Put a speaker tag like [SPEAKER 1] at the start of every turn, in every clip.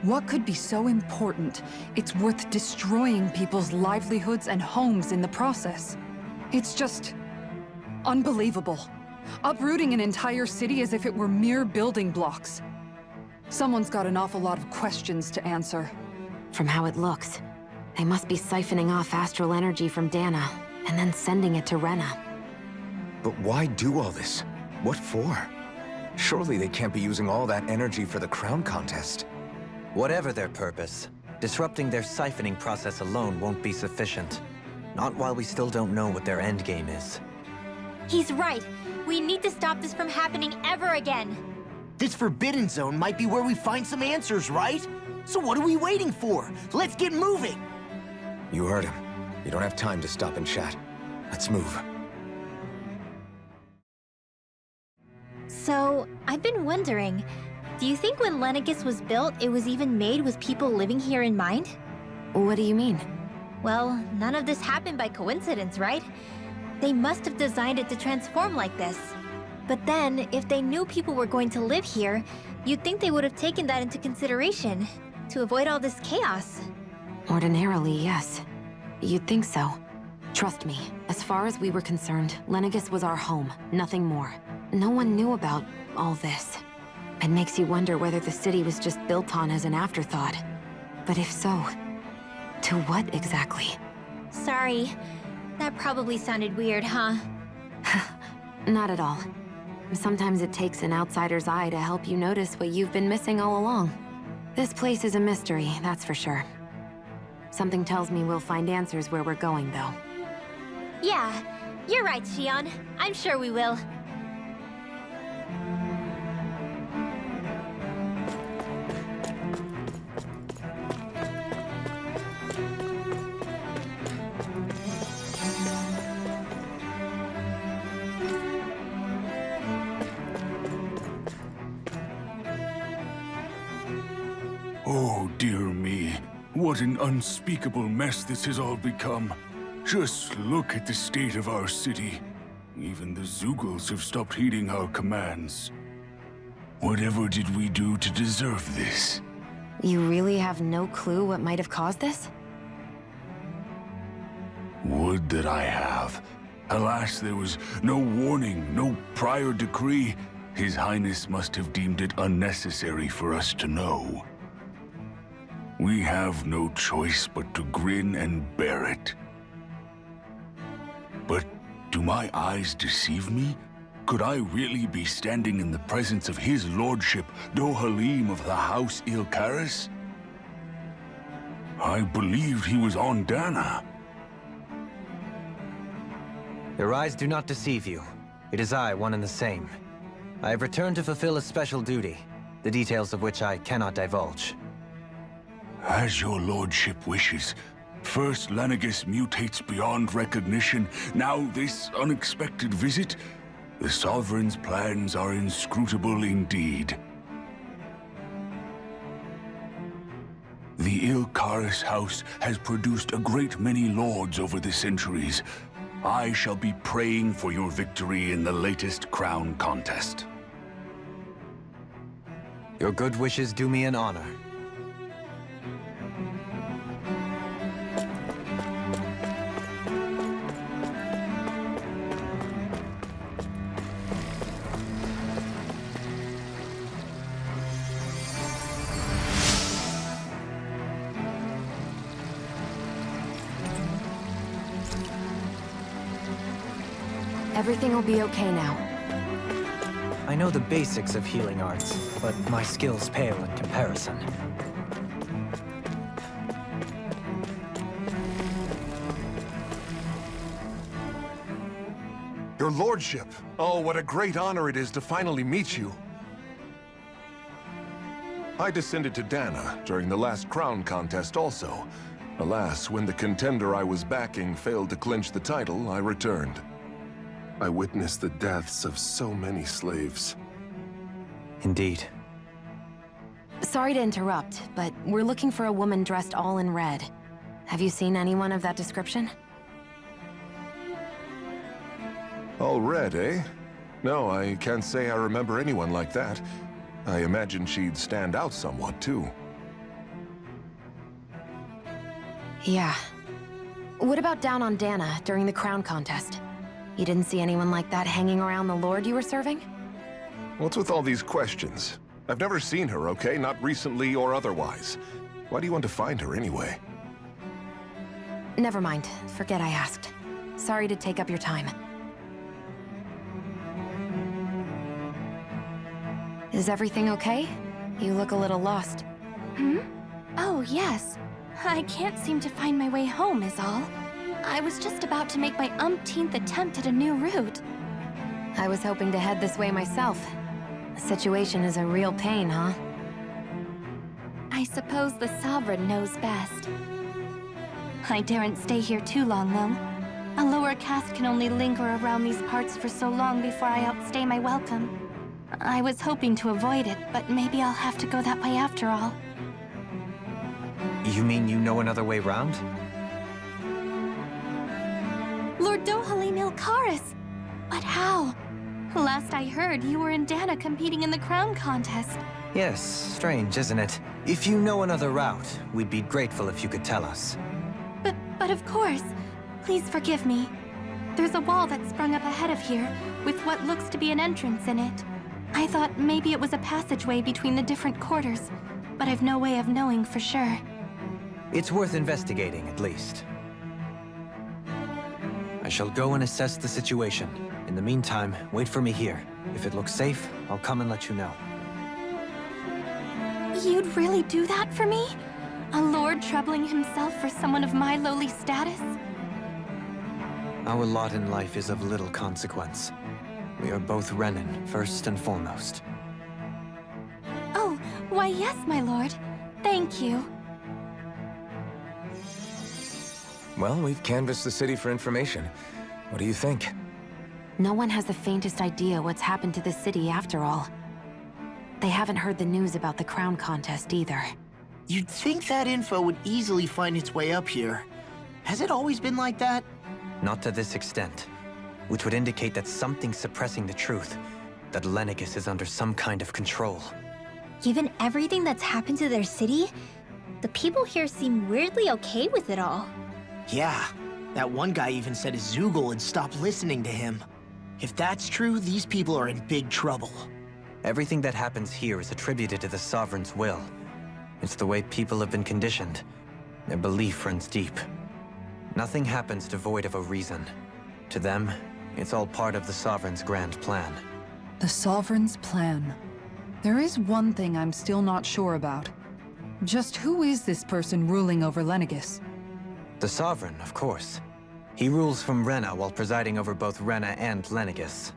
[SPEAKER 1] What could be so important? It's worth destroying people's livelihoods and homes in the process. It's just... unbelievable. Uprooting an entire city as if it were mere building blocks. Someone's got an awful lot of questions to answer.
[SPEAKER 2] From how it looks, they must be siphoning off astral energy from Dana, and then sending it to Rena.
[SPEAKER 3] But why do all this? What for? Surely they can't be using all that energy for the crown contest.
[SPEAKER 4] Whatever their purpose, disrupting their siphoning process alone won't be sufficient. Not while we still don't know what their endgame is.
[SPEAKER 5] He's right. We need to stop this from happening ever again.
[SPEAKER 6] This Forbidden Zone might be where we find some answers, right? So what are we waiting for? Let's get moving!
[SPEAKER 3] You heard him. You don't have time to stop and chat. Let's move.
[SPEAKER 5] So, I've been wondering, do you think when Lenegis was built, it was even made with people living here in mind?
[SPEAKER 2] What do you mean?
[SPEAKER 5] Well, none of this happened by coincidence, right? They must have designed it to transform like this. But then, if they knew people were going to live here, you'd think they would have taken that into consideration, to avoid all this chaos.
[SPEAKER 2] Ordinarily, yes. You'd think so. Trust me, as far as we were concerned, Lenegis was our home, nothing more. No one knew about all this. It makes you wonder whether the city was just built on as an afterthought. But if so, to what exactly?
[SPEAKER 5] Sorry. That probably sounded weird, huh?
[SPEAKER 2] Not at all. Sometimes it takes an outsider's eye to help you notice what you've been missing all along. This place is a mystery, that's for sure. Something tells me we'll find answers where we're going, though.
[SPEAKER 5] Yeah, you're right, Xion. I'm sure we will.
[SPEAKER 7] Oh, dear me. What an unspeakable mess this has all become. Just look at the state of our city. Even the Zeugles have stopped heeding our commands. Whatever did we do to deserve this?
[SPEAKER 2] You really have no clue what might have caused this?
[SPEAKER 7] Would that I have. Alas, there was no warning, no prior decree. His Highness must have deemed it unnecessary for us to know. We have no choice but to grin and bear it. But do my eyes deceive me? Could I really be standing in the presence of his lordship, Dohalim of the House Ilkaris? I believed he was on Dana.
[SPEAKER 4] Your eyes do not deceive you. It is I, one and the same. I have returned to fulfill a special duty, the details of which I cannot divulge.
[SPEAKER 7] As your lordship wishes. First Lenegis mutates beyond recognition, now this unexpected visit. The Sovereign's plans are inscrutable indeed. The Ilkaris House has produced a great many lords over the centuries. I shall be praying for your victory in the latest crown contest.
[SPEAKER 4] Your good wishes do me an honor.
[SPEAKER 2] Everything will be okay now.
[SPEAKER 4] I know the basics of healing arts, but my skills pale in comparison.
[SPEAKER 8] Your lordship! Oh, what a great honor it is to finally meet you! I descended to Dana during the last crown contest also. Alas, when the contender I was backing failed to clinch the title, I returned. I witnessed the deaths of so many slaves.
[SPEAKER 4] Indeed.
[SPEAKER 2] Sorry to interrupt, but we're looking for a woman dressed all in red. Have you seen anyone of that description?
[SPEAKER 8] All red, eh? No, I can't say I remember anyone like that. I imagine she'd stand out somewhat, too.
[SPEAKER 2] Yeah. What about down on Dana during the crown contest? You didn't see anyone like that hanging around the lord you were serving?
[SPEAKER 8] What's with all these questions? I've never seen her, okay? Not recently or otherwise. Why do you want to find her anyway?
[SPEAKER 2] Never mind. Forget I asked. Sorry to take up your time. Is everything okay? You look a little lost.
[SPEAKER 9] Oh, yes. I can't seem to find my way home, is all. I was just about to make my umpteenth attempt at a new route.
[SPEAKER 2] I was hoping to head this way myself. The situation is a real pain, huh?
[SPEAKER 9] I suppose the Sovereign knows best. I daren't stay here too long, though. A lower caste can only linger around these parts for so long before I outstay my welcome. I was hoping to avoid it, but maybe I'll have to go that way after all.
[SPEAKER 4] You mean you know another way round?
[SPEAKER 9] Lord Dohalim Ilkaris! But how? Last I heard, you were in Dana competing in the crown contest.
[SPEAKER 4] Yes, strange, isn't it? If you know another route, we'd be grateful if you could tell us.
[SPEAKER 9] But of course. Please forgive me. There's a wall that sprung up ahead of here, with what looks to be an entrance in it. I thought maybe it was a passageway between the different quarters, but I've no way of knowing for sure.
[SPEAKER 4] It's worth investigating, at least. I shall go and assess the situation. In the meantime, wait for me here. If it looks safe, I'll come and let you know.
[SPEAKER 9] You'd really do that for me? A lord troubling himself for someone of my lowly status?
[SPEAKER 4] Our lot in life is of little consequence. We are both Renan, first and foremost.
[SPEAKER 9] Oh, why yes, my lord. Thank you.
[SPEAKER 3] Well, we've canvassed the city for information. What do you think?
[SPEAKER 2] No one has the faintest idea what's happened to the city after all. They haven't heard the news about the crown contest either.
[SPEAKER 6] You'd think that info would easily find its way up here. Has it always been like that?
[SPEAKER 4] Not to this extent, which would indicate that something's suppressing the truth, that Lenegis is under some kind of control.
[SPEAKER 5] Given everything that's happened to their city, the people here seem weirdly okay with it all.
[SPEAKER 6] Yeah, that one guy even said his Zoogle had stopped listening to him. If that's true, these people are in big trouble.
[SPEAKER 4] Everything that happens here is attributed to the Sovereign's will. It's the way people have been conditioned. Their belief runs deep. Nothing happens devoid of a reason. To them, it's all part of the Sovereign's grand plan.
[SPEAKER 1] The Sovereign's plan. There is one thing I'm still not sure about. Just who is this person ruling over Lenegis?
[SPEAKER 4] The Sovereign, of course. He rules from Rena while presiding over both Rena and Lenegis.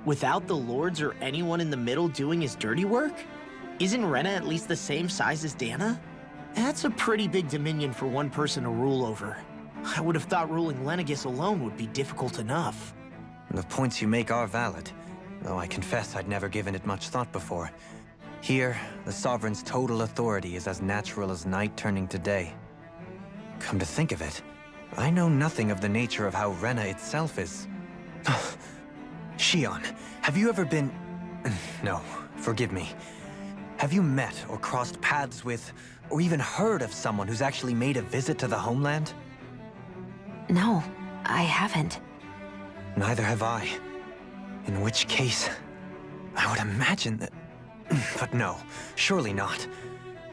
[SPEAKER 6] Without the lords or anyone in the middle doing his dirty work? Isn't Rena at least the same size as Dana? That's a pretty big dominion for one person to rule over. I would have thought ruling Lenegis alone would be difficult enough.
[SPEAKER 4] The points you make are valid, though I confess I'd never given it much thought before. Here, the Sovereign's total authority is as natural as night turning to day. Come to think of it, I know nothing of the nature of how Rena itself is. Shion, have you ever been... No, forgive me. Have you met or crossed paths with, or even heard of someone who's actually made a visit to the homeland?
[SPEAKER 2] No, I haven't.
[SPEAKER 4] Neither have I. In which case, I would imagine that... But no, surely not.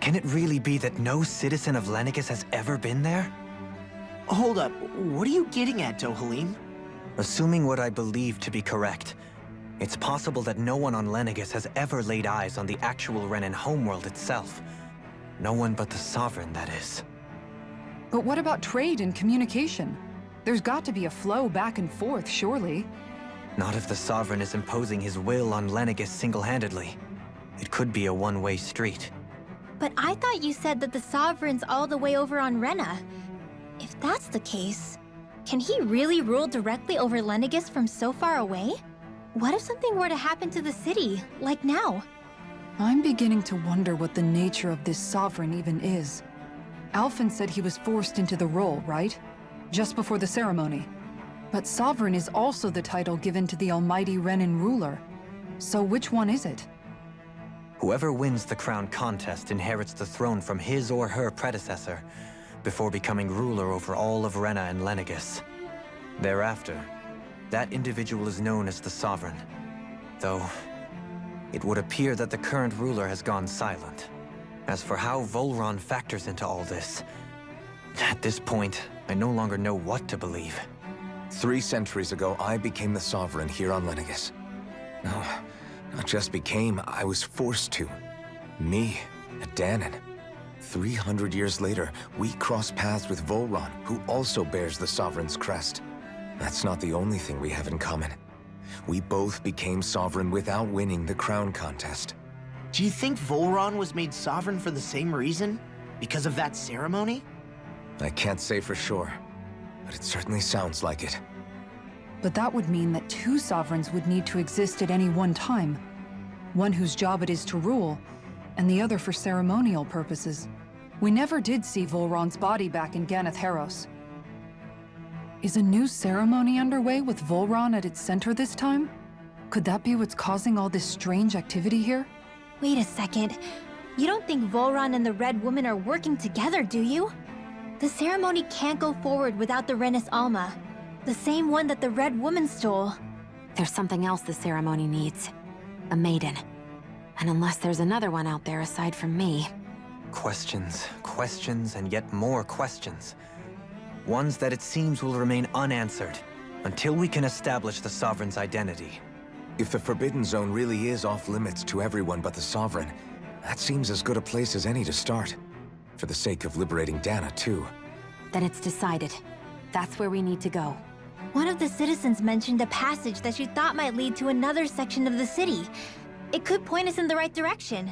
[SPEAKER 4] Can it really be that no citizen of Lenegis has ever been there?
[SPEAKER 6] Hold up, what are you getting at, Dohalim?
[SPEAKER 4] Assuming what I believe to be correct, it's possible that no one on Lenegis has ever laid eyes on the actual Renan homeworld itself. No one but the Sovereign, that is.
[SPEAKER 1] But what about trade and communication? There's got to be a flow back and forth, surely.
[SPEAKER 4] Not if the Sovereign is imposing his will on Lenegis single-handedly. It could be a one-way street.
[SPEAKER 5] But I thought you said that the Sovereign's all the way over on Rena. If that's the case, can he really rule directly over Lenegis from so far away? What if something were to happen to the city, like now?
[SPEAKER 1] I'm beginning to wonder what the nature of this Sovereign even is. Alphen said he was forced into the role, right? Just before the ceremony. But Sovereign is also the title given to the almighty Renan ruler. So which one is it?
[SPEAKER 4] Whoever wins the crown contest inherits the throne from his or her predecessor. before becoming ruler over all of Rena and Lenegis. Thereafter, that individual is known as the Sovereign, though it would appear that the current ruler has gone silent. As for how Volron factors into all this, at this point, I no longer know what to believe.
[SPEAKER 3] 3 centuries ago, I became the Sovereign here on Lenegis. No, not just became, I was forced to. Me, a Dahnan. 300 years later, we cross paths with Volron, who also bears the Sovereign's crest. That's not the only thing we have in common. We both became Sovereign without winning the crown contest.
[SPEAKER 6] Do you think Volron was made sovereign for the same reason? Because of that ceremony?
[SPEAKER 3] I can't say for sure, but it certainly sounds like it.
[SPEAKER 1] But that would mean that 2 sovereigns would need to exist at any one time. One whose job it is to rule, and the other for ceremonial purposes. We never did see Volron's body back in Ganath Haros. Is a new ceremony underway with Volron at its center this time? Could that be what's causing all this strange activity here?
[SPEAKER 5] Wait a second. You don't think Volron and the Red Woman are working together, do you? The ceremony can't go forward without the Renis Alma. The same one that the Red Woman stole.
[SPEAKER 2] There's something else the ceremony needs. A maiden. And unless there's another one out there aside from me...
[SPEAKER 4] Questions, questions, and yet more questions. Ones that it seems will remain unanswered until we can establish the Sovereign's identity.
[SPEAKER 3] If the Forbidden Zone really is off-limits to everyone but the Sovereign, that seems as good a place as any to start. For the sake of liberating Dana, too.
[SPEAKER 2] Then it's decided. That's where we need to go.
[SPEAKER 5] One of the citizens mentioned a passage that she thought might lead to another section of the city. It could point us in the right direction.